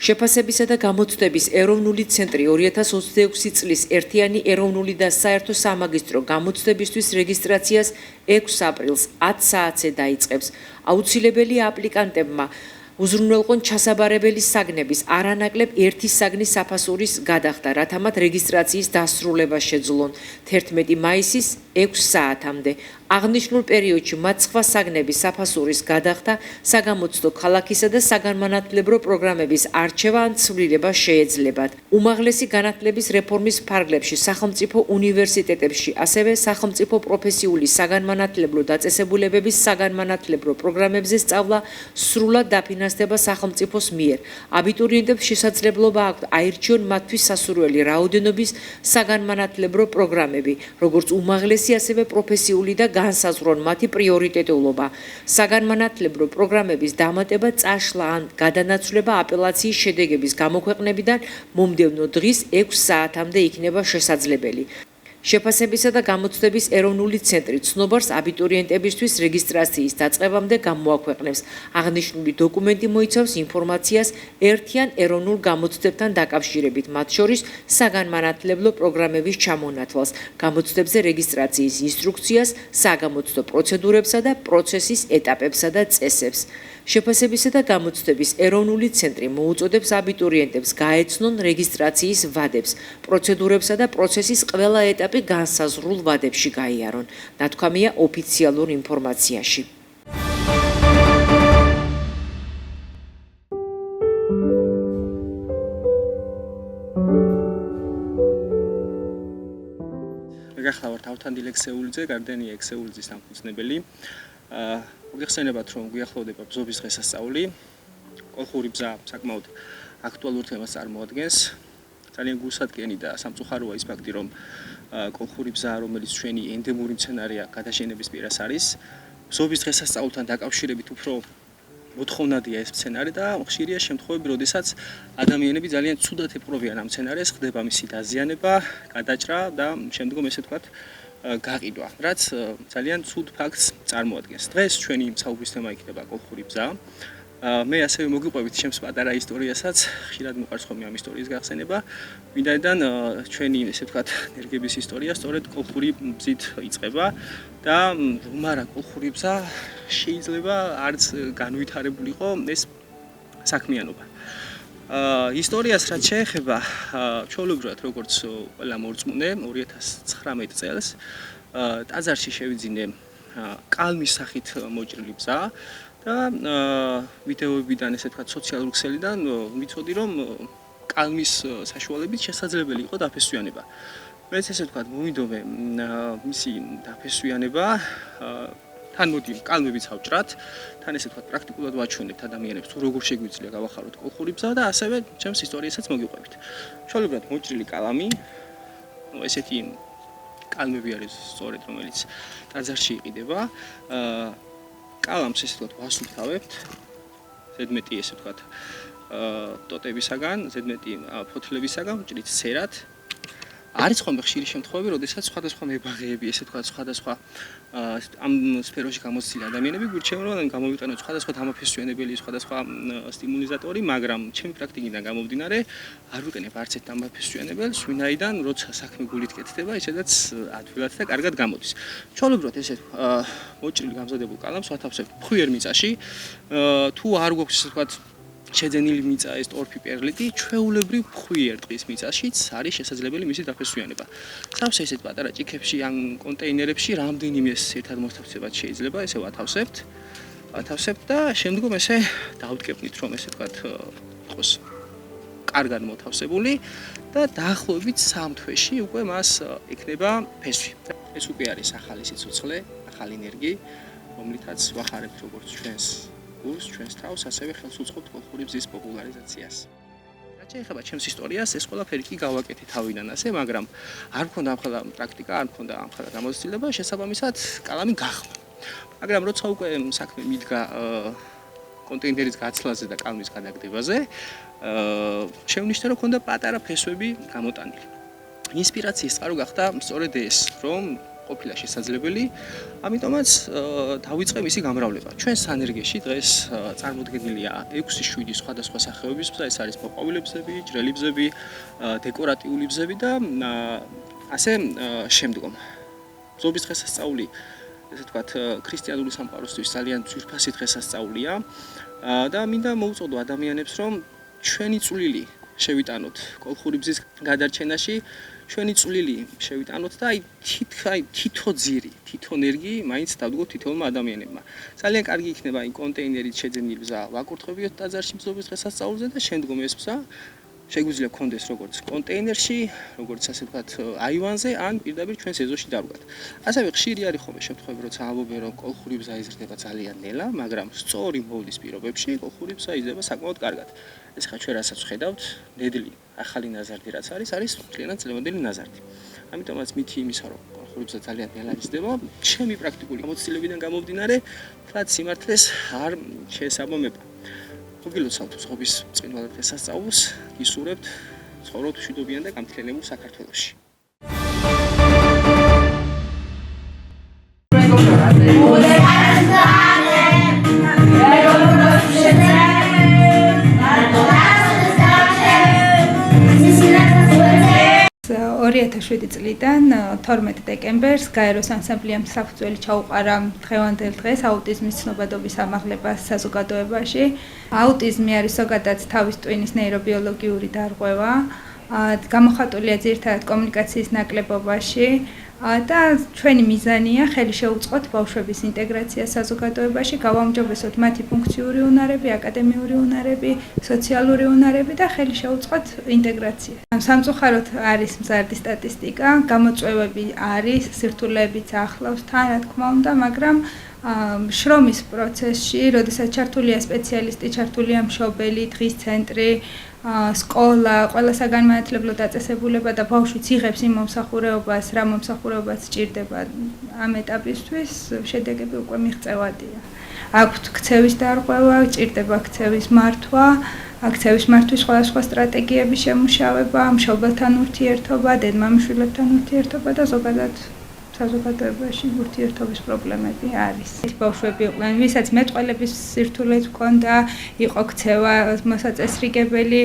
შეფასებისა და გამოცდების ეროვნული ცენტრი 2026 წლის ერთიანი ეროვნული და საერთო სამაგისტრო გამოცდებისთვის რეგისტრაციას 6 აპრილს 10 საათზე დაიწყებს. აუცილებელია აპლიკანტებმა უზრუნველყონ ჩასაბარებელი საგნების არანაკლებ ერთი საგნის საფასურის გადახდა, რათა მათ რეგისტრაციის დასრულება შეძლონ 11 მაისის 6 საათამდე. აღნიშნულ პერიოდში მათ სხვა საგნების საფასურის გადახდა, საგამოცდო ქალაქისა და საგანმანათლებლო პროგრამების არჩევა ან ცვლილება შეეძლებათ. უმაღლესი განათლების რეფორმის ფარგლებში სახელმწიფო უნივერსიტეტებში, ასევე სახელმწიფო პროფესიული საგანმანათლებლო დაწესებულებების საგანმანათლებლო პროგრამებზე სწავლა სრულად დაფინანსდება სახელმწიფოს მიერ. აბიტურიენტებს შესაძლებლობა აქვთ აირჩიონ მათთვის სასურველი რაოდენობის საგანმანათლებლო პროგრამები, როგორც უმაღლესი, ასევე პროფესიული და განსაზღვრონ მათი პრიორიტეტულობა. საგანმანათლებლო პროგრამების დამატება, წაშლა ან გადანაცვლება აპელაციის შედეგების გამოქვეყნებიდან მომდევნო დღის 6 საათამდე იქნება შესაძლებელი. შეფასებისა და გამოცდების ეროვნული ცენტრი ცნობარს აბიტურიენტებისთვის რეგისტრაციის დაწყებამდე გამოაქვეყნებს. აღნიშნული დოკუმენტი მოიცავს ინფორმაციას ერთიან ეროვნულ გამოცდებთან დაკავშირებით, მათ შორის საგანმანათლებლო პროგრამების ჩამონათვალს, გამოცდებზე რეგისტრაციის ინსტრუქციას, საგამოცდო პროცედურებსა და პროცესის ეტაპებსა და წესებს. შეფასებისა და გამოცდების ეროვნული ცენტრი მოუწოდებს აბიტურიენტებს გაეცნონ რეგისტრაციის ვადებს, პროცედურებსა და პროცესის ყველა ეტაპი განსაზღვრულ ვადებში გაიარონ. ნათქვამია ოფიციალურ ინფორმაციაში. მეგახლავართ ავთანდილ ექსეულიძე, გარდენია ექსეულიძის დამფუძნებელი. მოგეხსენებათ, რომ გვიახლოვდება ბზობის დღესასწაული. კოლხური ბზა საკმაოდ აქტუალურ თემას წარმოადგენს. ძალიან გულსადგენი და სამწუხაროა ის ფაქტი, რომ კოლხური ბზა, რომელიც ჩვენი ენდემური მცენარეა, გადაშენების პირას არის. ბზობის დღესასწაულთან დაკავშირებით უფრო მოთხოვნადია ეს მცენარე და ხშირია შემთხვევები, როდესაც ადამიანები ძალიან ცუდად ეპყრობიან ამ მცენარეს, ხდება მისი დაზიანება, გადაჭრა და შემდგომ ესე ვთქვათ გაყიდვა, რაც ძალიან ცუდ ფაქტს წარმოადგენს. დღეს ჩვენი საუბრის თემა იქნება კოლხური ბზა. მე ასევე მოგიყვებით ჩემს პატარა ისტორიასაც, ხშირად მიყვარს ხოლმე ამ ისტორიის გახსენება. ვინაიდან ჩვენი ესე ვთქვათ ნერგების ისტორია სწორედ კოლხური ბზით იწყება და რომ არა კოლხური ბზა შეიძლება არც განვითარებულიყო ეს საქმიანობა. ისტორიას რაც შეეხება, ჩვეულებრივად როგორც ყველა მორწმუნე 2019 წელს ტაძარში შევიძინე კალმის სახით მოჭრილი ბზა და ვიდეოებიდან ესე ვთქვათ სოციალურ ქსელიდან ვიცოდი, რომ კალმის საშუალებით შესაძლებელი იყო დაფესვიანება. მეც ესე ვთქვათ მომიდომე მისი დაფესვიანება თან მოდი კალმებიც ავჭრათ, თან ესე ვთქვათ პრაქტიკულად ვაჩვენებთ ადამიანებს თუ როგორ შეგვიძლია გავახაროთ კოლხური ბზა და ასევე ჩემს ისტორიასაც მოგიყვებით. ჩვეულებრივად მოჭრილი კალამი, ესეთი კალმები არის სწორედ, რომელიც ტაძარში იყიდება. კალამს ესე ვთქვათ ვასუფთავებთ, ზედმეტი ესე ვთქვათ ტოტებისაგან, ზედმეტი ფოთლებისაგან, ვჭრით სერად. არის ხოლმე ხშირი შემთხვევები, როდესაც სხვადასხვა მებაღეები, ესე ვთქვათ, სხვადასხვა ამ სფეროში გამოცდილი ადამიანები გვირჩევენ, რომ გამოვიყენოთ სხვადასხვა დამაფესვიანებელი, სხვადასხვა სტიმულიზატორი, მაგრამ ჩემი პრაქტიკიდან გამომდინარე, არ ვიყენებ არც ერთ დამაფესვიანებელს, ვინაიდან როცა საქმე გულით კეთდება, ისედაც ადვილად და კარგად გამოდის. ჩვეულებრივად ესე მოჭრილი გამზადებულ კალამს ვათავსებთ ფხვიერ მიწაში, თუ არ გვაქვს ესე ვთქვათ შეძენილი მიწა ეს ტორფი პერლიტი, ჩვეულებრივ ფხვიერ ტყის მიწაშიც არის შესაძლებელი მისი დაფესვიანება. სავსე ესეთ პატარა ჭიქებში ან კონტეინერებში რამდენიმე ერთად მოთავსებად შეიძლება, ესე ვათავსებთ და შემდგომ ესე დავდგებნით, რომ ესე ვთქვათ იყოს კარგად მოთავსებული და დაახლოებით 3 თვეში უკვე მას ექნება ფესვი. ეს უკვე არის ახალი სიცოცხლე, ახალი ენერგი, რომლითაც ვახარებთ როგორც ჩვენს გულს, ჩვენს თავს, ასევე ხელს უწყობთ კოლხური ბზის პოპულარიზაციას. რაც შეეხება ჩემს ისტორიას, ეს ყველაფერი კი გავაკეთე თავიდან ასე, მაგრამ არ მქონდა ამხელა პრაქტიკა, არ მქონდა ამხელა გამოცდილება, შესაბამისად კალამი გახმა. მაგრამ როცა უკვე საქმე მიდგა კონტეინერის გაცვლაზე და კალმის გადაგდებაზე, შევნიშნე, რომ მქონდა პატარა ფესვები გამოტანილი. ინსპირაციის წყარო გახდა სწორედ ეს, რომ ყოფილა შესაძლებელი. ამიტომაც დავიწყე მისი გამრავლება. ჩვენ სანერგეში დღეს წარმოდგენილია 6-7 სხვადასხვა სახეობის ბზა, ეს არის მოყვავილებზები, ჯრელიბზები, დეკორატიული ბზები და ასე შემდგომ. ბზობის დღესასწაული, ესე ვთქვათ, ქრისტიანული სამყაროსთვის ძალიან ძვირფასი დღესასწაულია და მინდა მოვუწოდო ადამიანებს, რომ ჩვენი წვლილი შევიტანოთ კოლხური ბზის გადარჩენაში, ჩვენი წვლილი შევიტანოთ და თითო ძირი, თითო ნერგი მაინც დავდგოთ თითოეულმა ადამიანებმა. ძალიან კარგი იქნება იმ კონტეინერით შეძენილი ბზა ვაკურთხებიოთ ტაძარში ბზობის დღესასწაულზე და შემდგომ ეს ბზა შეგვიძლია გქონდეს როგორც კონტეინერში, როგორც ასე ვთქვათ, აივანზე, ან პირდაპირ ჩვენს ეზოში დავდგათ. ასევე ხშირი არის ხოლმე შემთხვევები, როცა ამბობენ, რომ კოლხური ბზა იზრდება ძალიან ნელა, მაგრამ სწორი მოვლის პირობებში კოლხური ბზა იზრდება საკმაოდ კარგად. ეს ხა ჩვენ რასაც ვხედავთ, ნედლი, ახალი ნაზარდი რაც არის მთლიანად წლევანდელი ნაზარდი. ამიტომაც მითი იმისა, რომ კოლხური ბზა ძალიან ნელა იზრდება, ჩემი პრაქტიკული გამოცდილებიდან გამომდინარე, თქვათ სიმართლეს არ შეესაბამება. მოგილოცავთ ზღობის ბრწყინვალე დღესასწაულს, გისურვებთ ცხოვროთ მშვიდობიან და გამთლიანებულ საქართველოში. წლიდან 12 დეკემბერს გაეროს ანსამბლეამ საფუძველი ჩაუყარა დღევანდელ დღეს აუტიზმის ცნობადობის ამაღლებას საზოგადოებაში. აუტიზმი არის ზოგადად თავის ტვინის ნეირობიოლოგიური დარღვევა, გამოხატულია ძირითადად კომუნიკაციის ნაკლებობაში და ჩვენი მიზანია ხელი შეუწყოთ ბავშვების ინტეგრაცია საზოგადოებაში, გავაუმჯობესოთ მათი ფუნქციური უნარები, აკადემიური უნარები, სოციალური უნარები და ხელი შეუწყოთ ინტეგრაცია. სამწუხაროდ არის მზარდი სტატისტიკა, გამოწვევები არის, სირთულეებიც ახლავს თან, რა თქმა უნდა, მაგრამ შრომის პროცესში, როდესაც ჩართულია სპეციალისტი, ჩართულია მშობელი, დღის ცენტრი, სკოლა, ყველა საგანმანათლებლო დაწესებულება და ბავშვიც იღებს იმ მომსახურეობას, რა მომსახურებას სჭირდება ამ ეტაპისთვის, შედეგები უკვე მიღწევადია. აქვთ ქცევის დარღვევა, ჭირდება ქცევის მართვა, აქცევის მართვის სხვადასხვა სტრატეგიების შემუშავება, მშობელთან ურთიერთობა, დედმამიშვილებთან ურთიერთობა და ზოგადად საზოგადოებაში ურთიერთობის პრობლემები არის. ბავშვები იყვნენ, ვისაც მეტყველების სირთულე ჰქონდა, იყო ქცევა მოსაწესრიგებელი,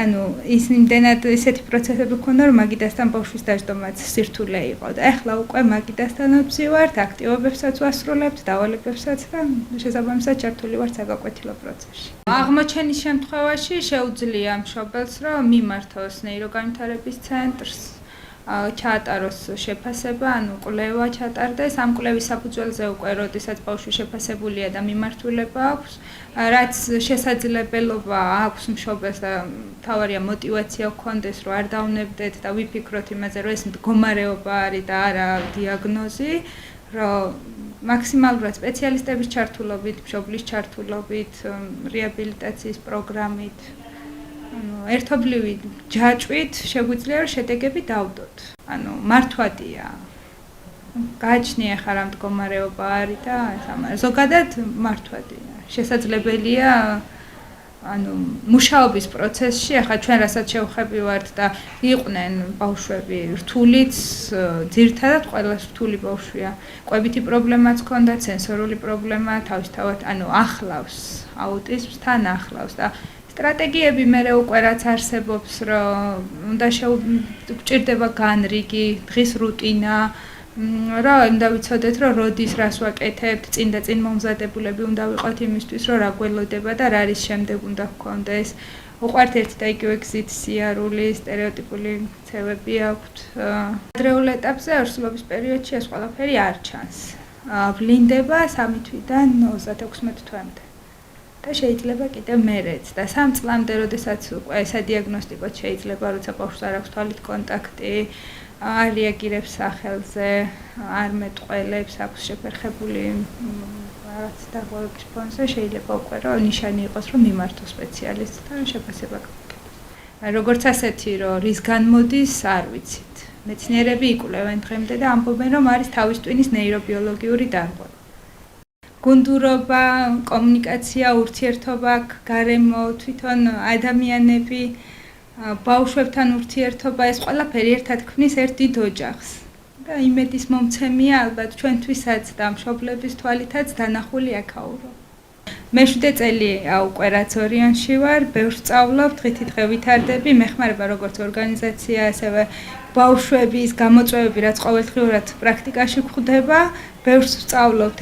ანუ იმდენად ისეთი პროცესები ჰქონდა, რომ მაგიდასთან ბავშვის დაждომაც სირთულე იყო და ეხლა უკვე მაგიდასთან ვზივართ, აქტივობებსაც ვასრულებთ, დავალებებსაც და შესაბამისად ჩართული ვართ საგაკვეთილო პროცესში. აღმოჩენის შემთხვევაში შეუძლია მშობელს, რომ მიმართოს ნეიროგანვითარების ცენტრს, ჩაატაროს შეფასება, ანუ კვლევა ჩატარდეს, ამ კვლევის საფუძველზე უკვე როდესაც ბავშვი შეფასებულია და მიმართულება აქვს, რაც შესაძლებლობა აქვს მშობელს და თავარია мотиваცია გქონდეს, რომ არ დავნებდეთ და ვიფიქროთ იმაზე, რომ ეს მდგომარეობა არის და არა დიაგნოზი, რომ მაქსიმალურად სპეციალისტების ჩართულობით, მშობლის ჩართულობით, რეაბილიტაციის პროგრამით ერთობლივი ჯაჭვით შეგვიძლია რომ შედეგები დავდოთ. ანუ მართვადია. გააჩნია ხა რა მდგომარეობა არის და ზოგადად მართვადია. შესაძლებელია ანუ მუშაობის პროცესში ახლა ჩვენ რასაც შევხებივართ და იყვნენ ბავშვები რთულიც, ძირითადად ყველა რთული ბავშვია. კვებითი პრობლემაც ჰქონდა, სენსორული პრობლემა, თავისთავად ანუ ახლავს აუტიზმს თან ახლავს და სტრატეგიები მერე უკვე რაც არსებობს, რომ უნდა გვჭირდება განრიგი, დღის რუტინა, რა უნდა ვიცოდეთ, რომ როდის რას ვაკეთებთ, წინ და წინ მომზადებულები უნდა ვიყოთ იმისთვის, რომ რა გველოდება და რა არის შემდეგ უნდა გქონდეს. უყვართ ერთი და იგივე გზით სიარული, სტერეოტიპული ქცევები აქვთ. ადრეულ ეტაპზე ორსულობის პერიოდში ეს ყველაფერი არ ჩანს. ვლინდება 3 თვიდან 36 თვემდე. და შეიძლება კიდევ მერეც და 3 წლამდე, როდესაც უკვე სადიაგნოსტიკოდ შეიძლება, როცა ბავშვს არ აქვს თვალით კონტაქტი, არ რეაგირებს სახელზე, არ მეტყველებს, აქვს შეფერხებული რაღაც დარღვევების ფონზე, შეიძლება უკვე რომ ნიშანი იყოს, რომ მიმართოს სპეციალისტთან შეფასება გაკეთოს. როგორც ასეთი, რომ რის განმოდის, არ ვიცით. მეცნიერები იკვლევენ დღემდე და ამბობენ, რომ არის თავის ტვინის ნეირობიოლოგიური დარღვევა. გუნდურობა, კომუნიკაცია, ურთიერთობა, გარემო, თვითონ ადამიანები, ბავშვებთან ურთიერთობა, ეს ყველაფერი ერთად ქმნის ერთ დიდ ოჯახს. და იმედის მომცემია ალბათ ჩვენთვისაც და მშობლების თვალითაც დანახული აქაურო. მე-7 წელი უკვე რაც ორიონში ვარ, ბევრს სწავლობ, დღითი დღე ვითარდები, მეხმარება როგორც ორგანიზაცია, ასევე ბავშვების გამოწვევები, რაც ყოველდღიურად პრაქტიკაში გვხვდება, ბევრს ვსწავლობთ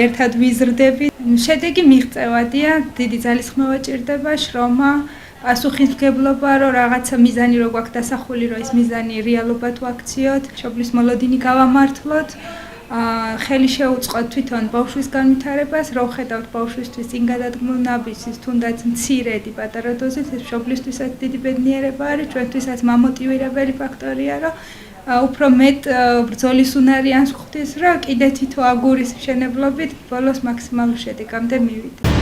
ერთად ვიზრდები. შედეგი მიღწევადია, დიდი ძალისხმევა ჭირდება, შრომა, პასუხისმგებლობა, რომ რაღაცა მიზანი რო გვაქვს დასახული, რომ ეს მიზანი რეალობად ვაქციოთ, მშობლის მოლოდინი გავამართლოთ. ხელი შეუწყოთ თვითონ ბავშვის განვითარებას, რო ხედავთ ბავშვისთვის წინ გადადგმულ ნაბიჯს, თუნდაც მცირედი პატარა დოზით, ეს მშობლისთვისაც დიდი ბედნიერება არის, ჩვენთვისაც მამოტივირებელი ფაქტორია, რომ უფრო მეტ ბრძოლის უნარი ანს ხვდეს, რომ კიდე თითო აგურის მშენებლობით ბოლოს მაქსიმალურ შედეგამდე მივიდეთ.